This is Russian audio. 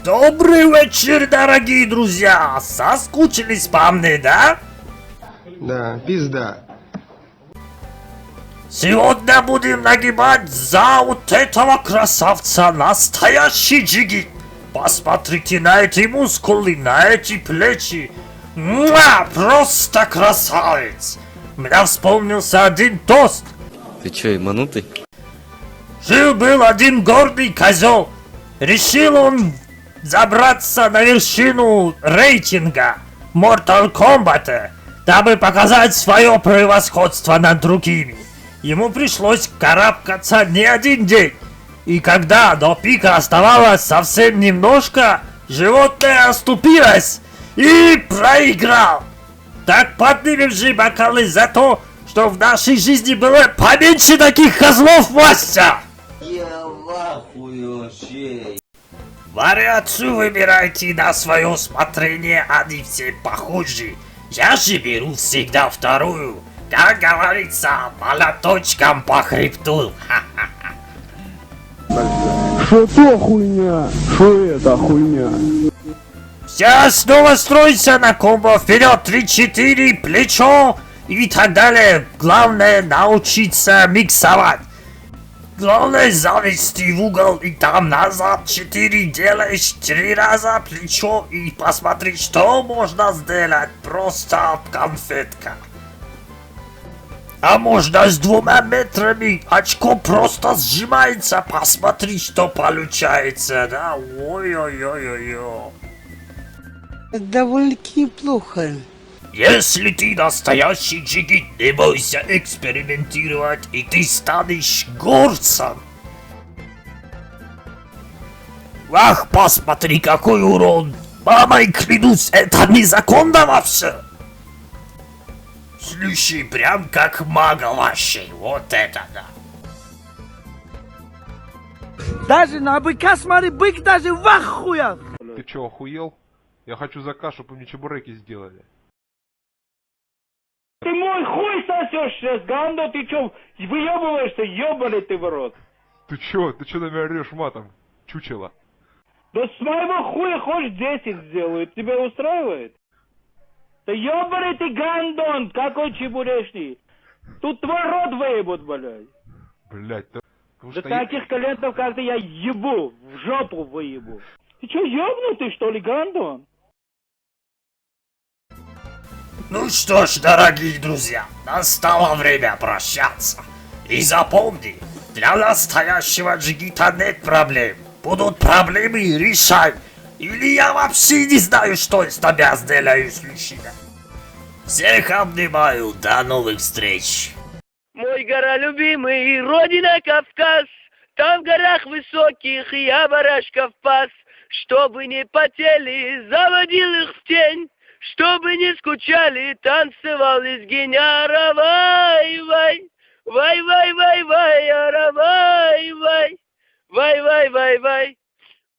Добрый вечер, дорогие друзья! Соскучились по мне, да? Да, пизда. Сегодня будем нагибать за вот этого красавца, настоящий джигит. Посмотрите на эти мускулы, на эти плечи. Муа, просто красавец. Мне вспомнился один тост. Ты чё, ебанутый? Жил-был один гордый козел. Решил он забраться на вершину рейтинга Mortal Kombat, дабы показать свое превосходство над другими. Ему пришлось карабкаться не один день. И когда до пика оставалось совсем немножко, животное оступилось и проиграл. Так поднимем же бокалы за то, что в нашей жизни было поменьше таких козлов, Вася! Я в ахуе вообще. Вариацию выбирайте на свое усмотрение, они все похожи. Я же беру всегда вторую. Как говорится, молоточком по хребту. Что то хуйня? Что это хуйня? Сейчас снова стройся на комбо. Вперед, 3-4, плечо и так далее. Главное научиться миксовать. Главное завести в угол и там назад 4 делаешь 3 раза плечо и посмотри, что можно сделать. Просто конфетка. А можно с 2 метрами, очко просто сжимается, посмотри, что получается, да? Ой-ой-ой-ой-ой. Довольно-таки неплохо. Если ты настоящий джигит, не бойся экспериментировать, и ты станешь горцем. Ах, посмотри, какой урон! Мамой клянусь, это незаконно вообще! Слушай, прям как мага вообще, вот это да! Даже на быка смотри, бык даже в ахуях! Ты чё, охуел? Я хочу заказ, чтобы мне чебуреки сделали. Ты мой хуй сосешь сейчас, гандо, ты чё, выебываешься, ёбаный ты в рот? Ты чё на меня орёшь матом? Чучело. Да с моего хуя хоть 10 сделают, тебя устраивает? Да ёбаный ты гандон, какой чебурешный! Тут твой рот выебут, блядь! Блять, да... Да таких клиентов, как ты, я ебу, в жопу выебу! Ты чё, ёбнутый, что ли, гандон? Ну что ж, дорогие друзья, настало время прощаться. И запомни, для настоящего джигита нет проблем. Будут проблемы, решай. Или я вообще не знаю, что из тебя сделаю, слушай. Всех обнимаю, до новых встреч. Мой гора любимый, родина Кавказ. Там в горах высоких я барашков пас. Чтобы не потели, заводил их в тень. Чтобы не скучали, танцевал из геняра. Вай-вай, вай-вай-вай-вай, ара вай-вай, вай-вай-вай-вай.